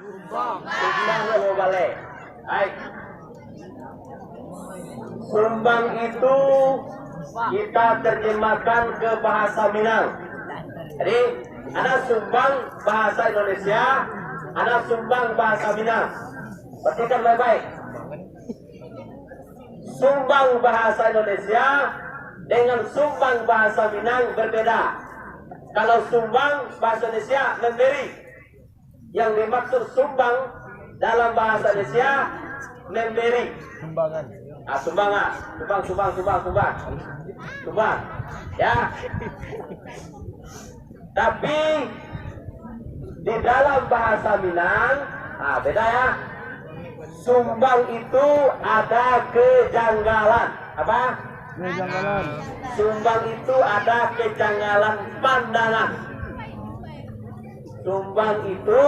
Sumbang mau balik. Baik. Sumbang itu kita terjemahkan ke bahasa Minang. Jadi ada sumbang bahasa Indonesia, ada sumbang bahasa Minang. Perhatikan baik-baik. Sumbang bahasa Indonesia dengan sumbang bahasa Minang berbeda. Kalau sumbang bahasa Indonesia memberi, yang dimaksud sumbang dalam bahasa Indonesia memberi. Sumbangan. Sumbang. Ya. Tapi di dalam bahasa Minang, beda ya. Sumbang itu ada kejanggalan. Apa? Kejanggalan. Sumbang itu ada kejanggalan pandangan. Sumbang itu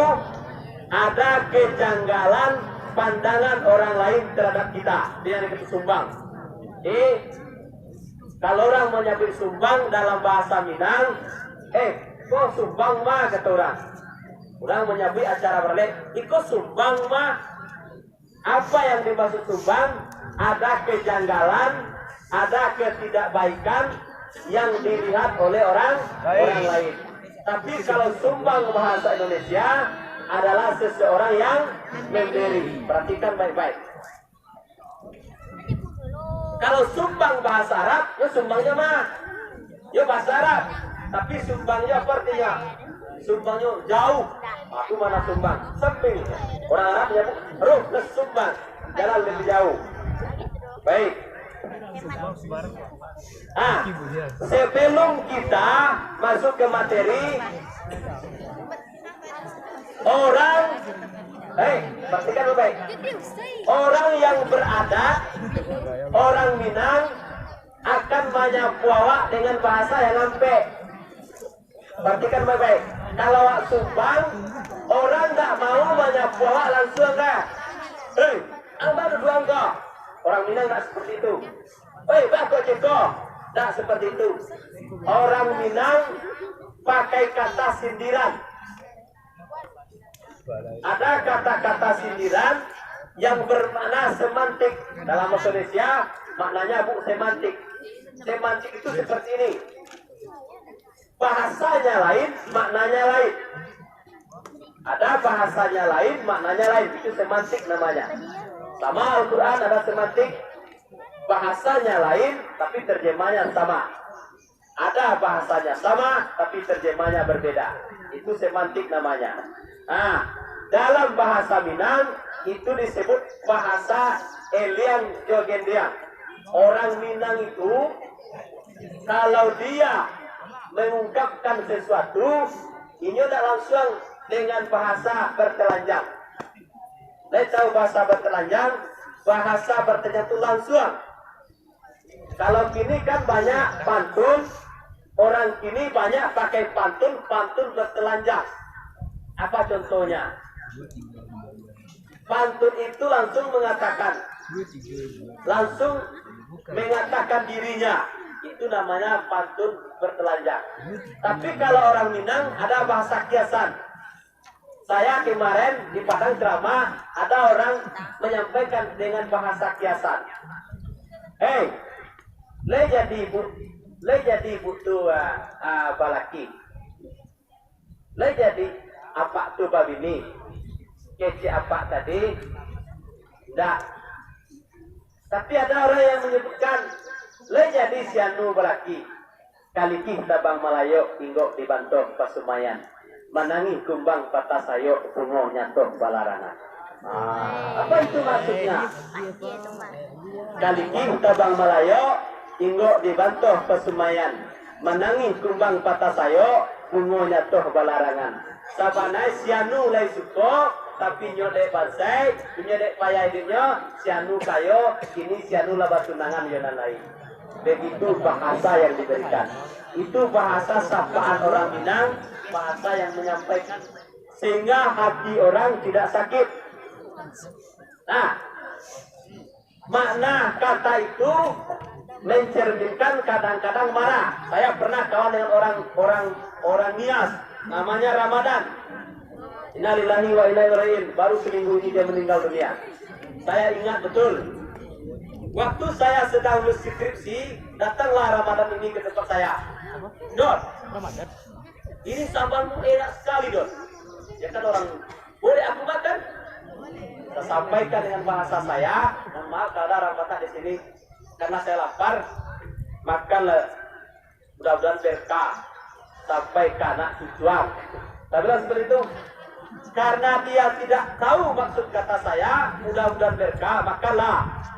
ada kejanggalan pandangan orang lain terhadap kita. Dia disebut sumbang. Jadi kalau orang menyebut sumbang dalam bahasa Minang, kok sumbang mah kata orang. Orang menyebut acara balik, ikut sumbang mah. Apa yang dimaksud sumbang? Ada kejanggalan, ada ketidakbaikan yang dilihat oleh orang lain. Tapi kalau sumbang bahasa Indonesia adalah seseorang yang memberi. Perhatikan baik-baik. Kalau sumbang bahasa Arab, ya sumbangnya mah, ya bahasa Arab. Tapi sumbangnya apa artinya? Sumbangnya jauh. Aku mana sumbang? Semping. Orang Arab menyebut ruh sumbang, jalan lebih jauh. Baik. Sebelum kita masuk ke materi, perhatikan baik. Orang yang beradat, orang Minang akan menyapuawak dengan bahasa yang ampe. Perhatikan baik-baik. Kalau wak sumbang, orang tak mau menyapuawak langsung dah. Abang dua kau. Orang Minang tak seperti itu. Kau ceko. Tak seperti itu. Orang Minang pakai kata sindiran. Ada kata-kata sindiran yang bermakna semantik. Dalam bahasa Indonesia maknanya semantik. Semantik itu seperti ini. Bahasanya lain, maknanya lain. Ada bahasanya lain, maknanya lain. Itu semantik namanya. Sama Al-Quran ada semantik. Bahasanya lain, tapi terjemahnya sama. Ada bahasanya sama, tapi terjemahnya berbeda. Itu semantik namanya. Dalam bahasa Minang itu disebut bahasa Elian Jogendiang. Orang Minang itu kalau dia mengungkapkan sesuatu, ini tidak langsung dengan bahasa bertelanjang. Saya tahu bahasa bertelanjang, bahasa bertelanjang itu langsung. Kalau kini kan banyak pantun, orang kini banyak pakai pantun bertelanjang. Apa contohnya? Pantun itu langsung mengatakan dirinya. Itu namanya pantun bertelanjang. Tapi kalau orang Minang ada bahasa kiasan. Saya kemarin di Padang ceramah ada orang menyampaikan dengan bahasa kiasan. Le jadi butuh balaki. Le jadi apa tuh babini? Kece apa tadi? Tidak. Tapi ada orang yang menyebutkan le jadi sianu balaki. Kaliki tabang Malayo tinggo dibantu pasumayan. Manangi kumbang patah sayo pungo nyatoh balarangan. Apa itu maksudnya? Kaliki tabang Malayo tinggo dibantu pasumayan. Manangi kumbang patah sayo pungo nyatoh balarangan. Sabanai sianu lai suko tapi nyodek basai, nyodek payah hidupnya, sianu kayo, kini sianu lah batunangan yonan lain. Begitu bahasa yang diberikan. Itu bahasa sapaan orang Minang, bahasa yang menyampaikan sehingga hati orang tidak sakit. Nah, makna kata itu mencerminkan kadang-kadang marah. Saya pernah kawan dengan orang Nias, namanya Ramadan. Innalillahi wa inna ilaihi raji'un. Baru seminggu ini dia meninggal dunia. Saya ingat betul. Waktu saya sedang skripsi, datanglah Ramadan ini ke tempat saya. Don, ini sambalmu enak sekali, Don. Ya kan orang, boleh aku makan? Saya sampaikan dengan bahasa saya. Mohon maaf kalau ada orang Batak di sini, karena saya lapar. Makanlah, mudah-mudahan berkah sampai ke anak tujuan. Saya bilang seperti itu. Karena dia tidak tahu maksud kata saya, mudah-mudahan berkah, makanlah,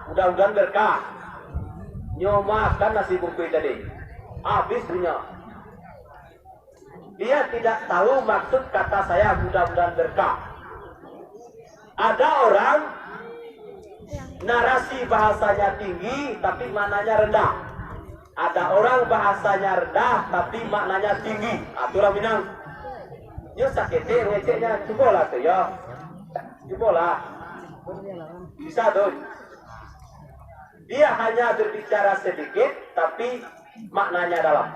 mudah-mudahan berkah. Nyo makan nasi bungkui tadi, habis punya. Dia tidak tahu maksud kata saya, mudah-mudahan berkah. Ada orang narasi bahasanya tinggi, tapi maknanya rendah. Ada orang bahasanya rendah, tapi maknanya tinggi. Aturan Minang. Yo sakitnya, ngeceknya, cobalah tuh ya. Cobalah. Bisa tuh. Dia hanya berbicara sedikit, tapi maknanya dalam.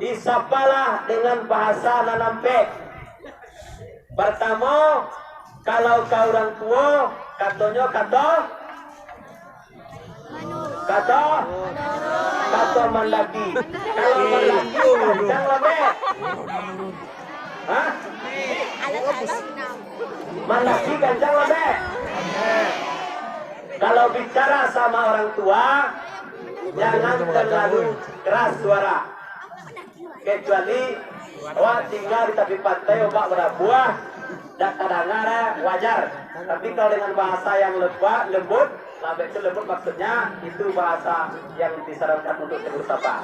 Disapalah dengan bahasa nanampe. Pertama, kalau kau orang tua, katanya kata mandaki. Kalau mandaki kencang lebih. Hah? Mandaki kencang lebih. Kalau bicara sama orang tua, jangan terlalu keras suara. Kecuali awak tinggal di tepi pantai, opak berbuah, dan kadang-kadang wajar. Tapi kalau dengan bahasa yang lembut, labek itu lembut maksudnya itu bahasa yang disarankan untuk tegur sapa.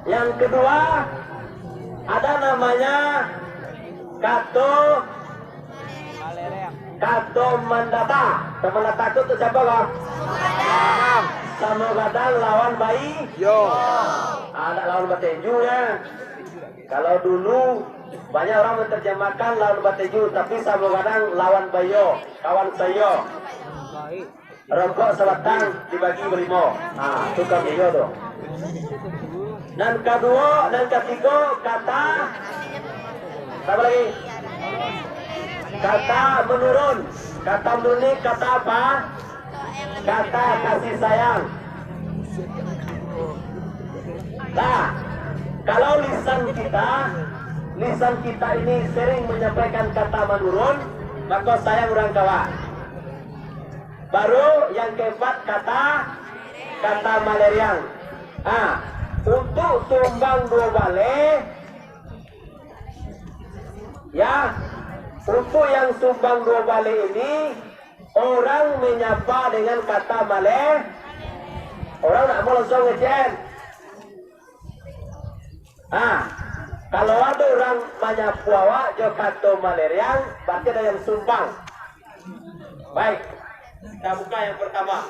Yang kedua, ada namanya kato mandata. Teman takut itu siapa kok? Sama gadang lawan bayi. Yo. Ada lawan bateju ya. Kalau dulu banyak orang menerjemahkan lawan bateju, tapi sama gadang lawan bayo, kawan sayo. Rokok sebatang dibagi berlima. Nah, itu kan bayo tuh. Dan kedua dan ketiga kata apa lagi? Kata menurun. Kata menurun kata apa? Kata kasih sayang. Nah, kalau lisan kita ini sering menyampaikan kata menurun, maka sayang orang kawan. Baru yang keempat kata maleriang. Untuk tumbang dua balik, ya, untuk yang sumbang dua balik ini orang menyapa dengan kata maleh. Orang tak mau langsung ngecen. Kalau ada orang menyapu awak jo kata maleriang, berarti ada yang sumbang. Baik, kita buka yang pertama.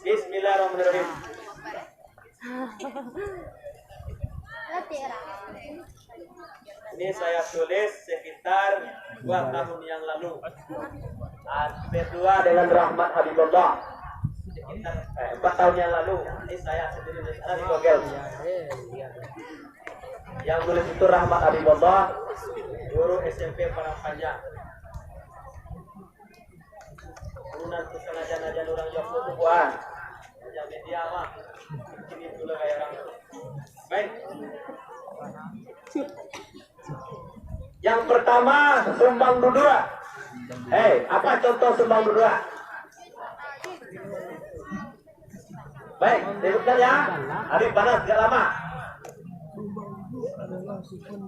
Bismillahirrahmanirrahim. Ini saya tulis sekitar 2 tahun yang lalu. Berdua dengan Rahmat Habibullah. 4 tahun yang lalu. Ini saya sendiri di sana di Google. Yang tulis itu Rahmat Habibullah, guru SMP Parangpanjang. Kemudian kesengaja-najan orang Jogja itu buah. Yang media mah. Ini dulu kayak orang. Baik. Yang pertama sumbang dudua. Apa contoh sumbang dudua? Baik, sebutkan ya. Hari panas gak lama.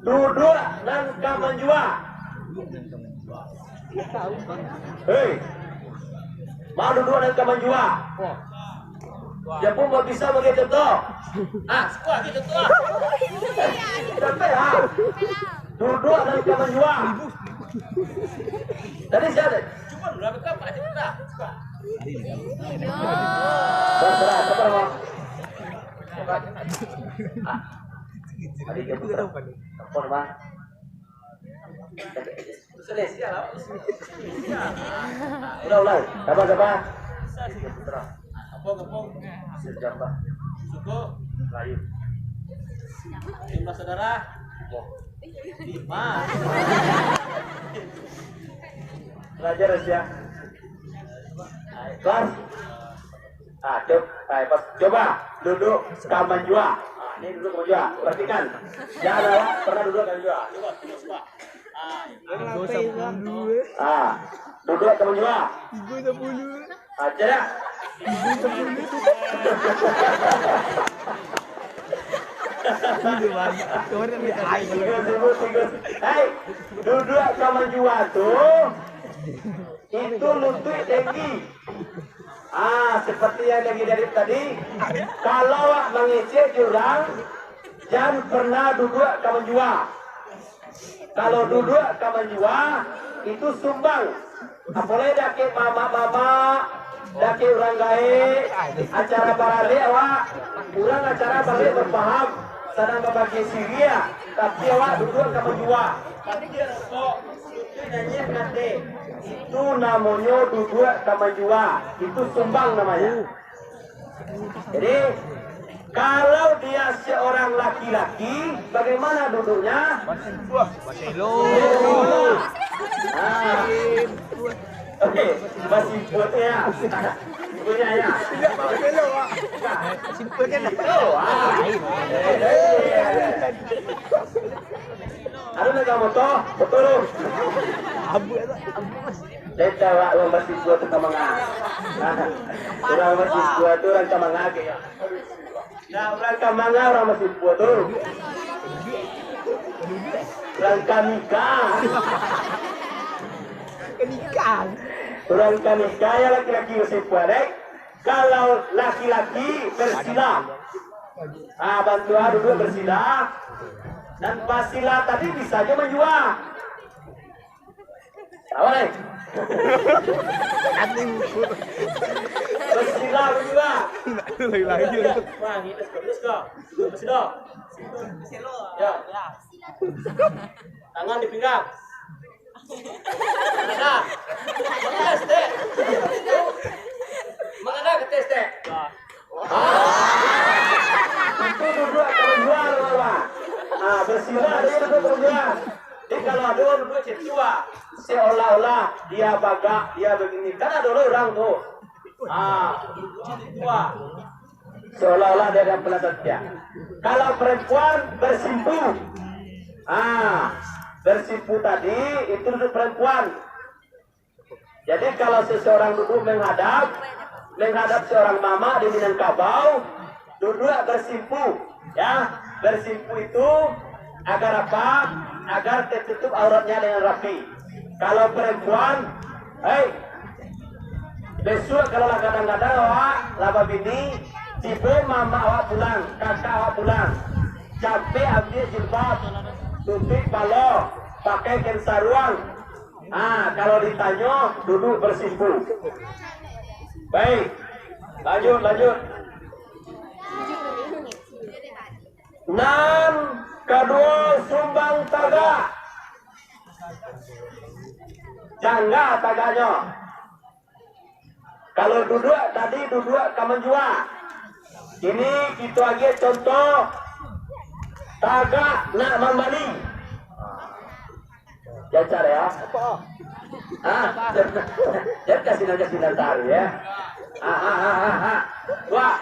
Dudua dan kamanjua. Mau dudua dan kamanjua. Ya pun mau bisa bagi contoh. Sekolah gitu contoh. Sampai duduk dan kamanjua. Tadi siapa? Cuma berapa kali aja kita. Terserah, sabar mau. Tadi dia putar. Telepon bang. Selesai ya lah. Udah. Sabar. Gepong. Sejam bang. Suku. Layu. Jumlah saudara. Belajar ya. Kelas. Coba duduk kaman jua. Ini duduk kaman jua. Perhatikan. Jangan pernah duduk kaman jua. Coba. Duduk kaman jua. Aja ya. Hei, duduk kaman jua tuh. Itu lutut tinggi. Seperti yang lagi dari tadi. Kalau mengisi jurang, jangan pernah duduk kaman jua. Kalau duduk kaman jua, itu sumbang. Apalagi daki mama-mama, daki orang gae, acara balik awak, orang acara balik berpaham, sedang berbagi siria, tapi awak duduk kaman jua. Tapi kok nanya kate. Itu namanya duduk kaman jua, itu sumbang namanya. Jadi kalau dia seorang laki-laki, bagaimana duduknya? Oke, masih buatnya. Punya ya. Ada nggak motor? Betul. Kita orang masih buat kamanga. Orang masih buat orang kamanga ya. Nah, orang kamanga orang masih buat tuh. Orang kanika. Orang kanika ya laki-laki masih buat. Kalau laki-laki bersila, bantu duduk bersila. Dan pasila tadi bisa aja menjual. Apa nih? Bersila menjual. Lagi. Wah, ini terus kok. Bersila. Ya. Tangan di pinggang. Mana? Tes deh. Mana ke tes deh? Itu duduk menjual, Pak. Bersila dia duduk menjual. Jadi kalau ada orang duduk cetua, seolah-olah dia bagak, dia begini. Kan ada orang tuh. Cetua. Seolah-olah dia yang pernah setia. Kalau perempuan bersimpu, bersimpu tadi itu duduk perempuan. Jadi kalau seseorang duduk menghadap seorang mama di Minangkabau, duduk bersimpu, ya. Bersimpu itu agar apa? Agar tertutup auratnya dengan rapi. Kalau perempuan, besok kalau kadang-kadang awak laba bini, tipe mama awak pulang, kakak awak pulang, capek ambil jilbab, tutup balok, pakai kain sarung. Kalau ditanya duduk bersimpu. Baik, lanjut. 6. Kedua sumbang taga. Jangga taganya. Kalau duduk tadi duduk kaman jua. Ini kita lagi contoh taga nak membali. Jacar ya. Jangan kasih nanti ya. Wah.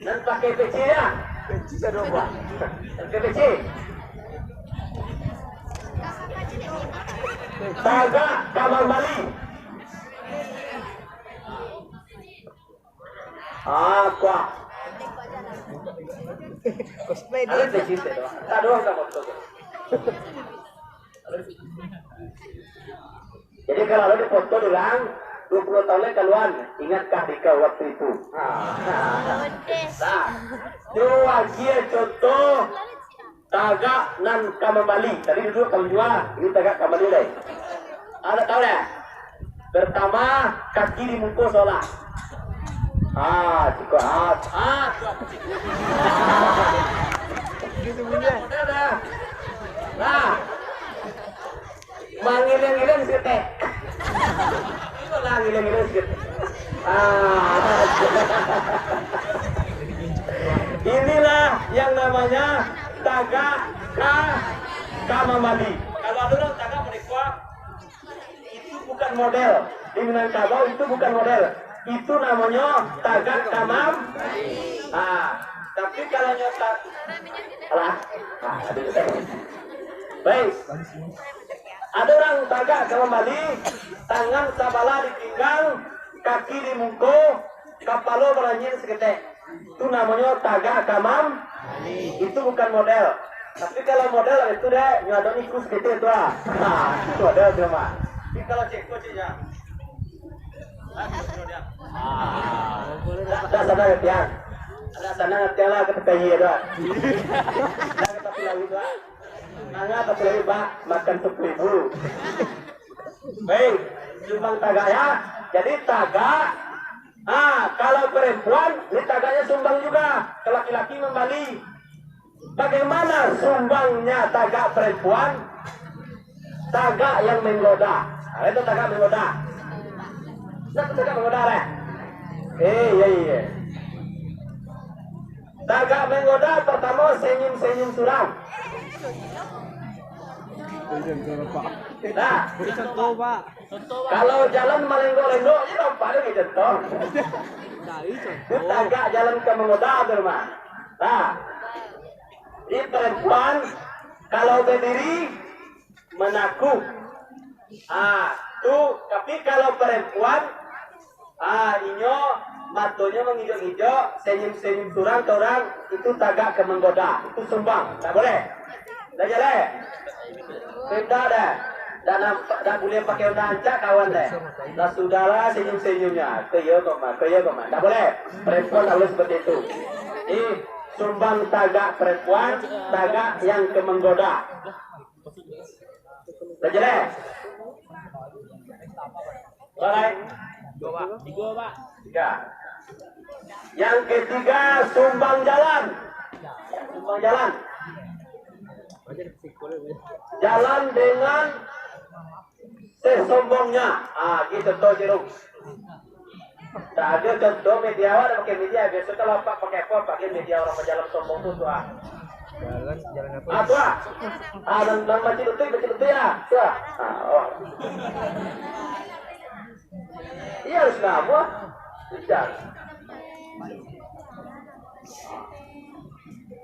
Dan pakai PC ya. Pakai PC. Taga kamar Bali. Kuah. Ada PC itu. Tak doang kamu betul. Jadi kalau ada foto doang 20 tahun keluar, ingatkah Dika waktu itu? Dua dia contoh tagak nan kamambali. Tadi duduk kamjual, ini tagak kamambali. Ada tahu ya? Pertama kaki dimungkus sholat. Cukup. Gitu punya. Nah, mangiling-iling sih. Ngiling-ngiling gitu. Inilah yang namanya taga kamamali. Kalau ada orang taga menikah, itu bukan model. Di Minangkabau itu bukan model. Itu namanya tagak kamam. Tapi kalau nyotak, baik. Ada orang tagak kamamali, tangan sabala ditinggal, kaki dimungko, kapalo beranjing seketek. Itu namanya tagak kamam. Itu bukan model. Tapi kalau model itu deh nyadon ikut gitu itu lah. Itu model tuh mah. Ini kalau cek coachnya. Dah sana ngertian. Ada sana ngertian lah ketika iya doa. Dah kita pilih doa. Nangga tapi lagi pak makan 10.000. Baik, sumbang tagak ya. Jadi tagak. Kalau perempuan, ini tagaknya sumbang juga. Kalau laki-laki membali. Bagaimana sumbangnya tagak perempuan? Tagak yang menggoda. Itu tagak menggoda. Nah, tagak menggoda lah. Iya. Tagak menggoda pertama senyum-senyum suram. Nah, Contoh, Pak. kalau jalan malenggo-lenggo, itu apa lagi contoh? Itu tagak jalan ke menggoda bermah. Nah, di perempuan kalau berdiri menakut. Tuh, tapi kalau perempuan inyo matonya menghijau-hijau, senyum-senyum surang ke orang, itu tagak ke menggoda, itu sumbang, tak boleh. Dah jalan. Beda dah. Dan boleh pakai undang ancak kawan deh. Dah sudahlah senyum-senyumnya. Kaya kok mah. Tak boleh. Perempuan tak boleh seperti itu. Sumbang tagak perempuan, tagak yang ke menggoda. Dah jelas? Baik. Tiga, Pak. 3. Yang ketiga sumbang jalan. Sumbang jalan. Jalan dengan sesombongnya. Gitu toh jeruk. Tak ada contoh media ada pakai media. Biasa kalau pak pakai apa? Pakai media orang berjalan sombong tuh Jalan apa? Tuh. Dan baca itu ya. Tuh. Iya harus apa? Tidak.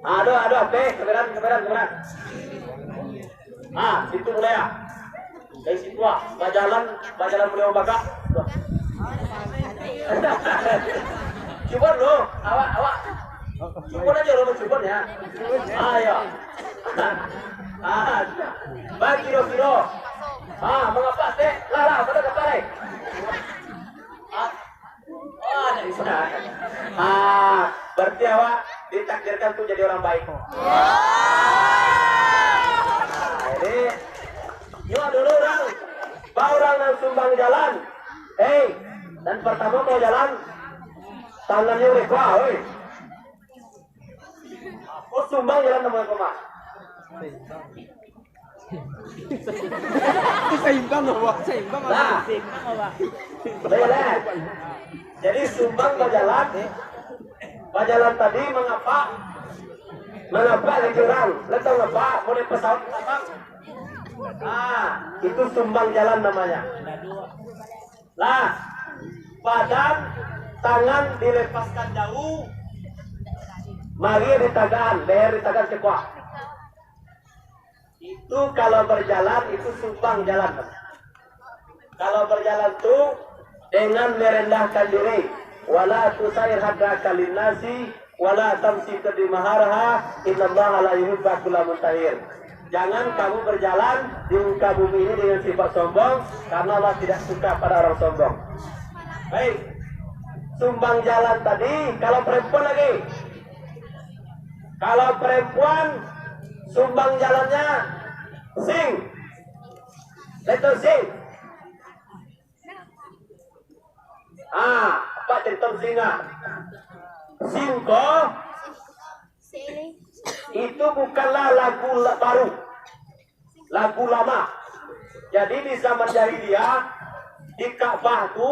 Aduh, keberan. Situ mulai ya. Dari situ bajalan beliau bakak. Coba lo, awak. Coba aja lo mencoba ya. Ayo. Bagi kilo. Mengapa teh? Lah, pada kepala. Dari sana. Berarti awak ditakdirkan tuh jadi orang baik. Jadi, yuk dulu orang yang sumbang jalan. Dan pertama mau jalan, tangannya udah kuah, sumbang jalan teman-teman. Seimbang loh, Pak. Seimbang apa? Boleh. Jadi sumbang bajalan tadi mengapa di jurang? Letak ngapa? Mulai pesawat terbang. Itu sumbang jalan namanya. Badan, tangan dilepaskan jauh. Mari ditagan, leher ditagan cekuak. Itu kalau berjalan itu sumbang jalan. Kalau berjalan tuh dengan merendahkan diri. Wala tusair hadraka linnasi wala tamsi kadimaharaha innallaha la yuhibbu kulla muntahir. Jangan kamu berjalan di muka bumi ini dengan sifat sombong, karena Allah tidak suka pada orang sombong. Baik, sumbang jalan tadi. Kalau perempuan lagi, kalau perempuan sumbang jalannya sing, letter sing. Apa cerita singa? Singko itu bukanlah lagu baru, lagu lama. Jadi di zaman jahiliyah di Ka'bah itu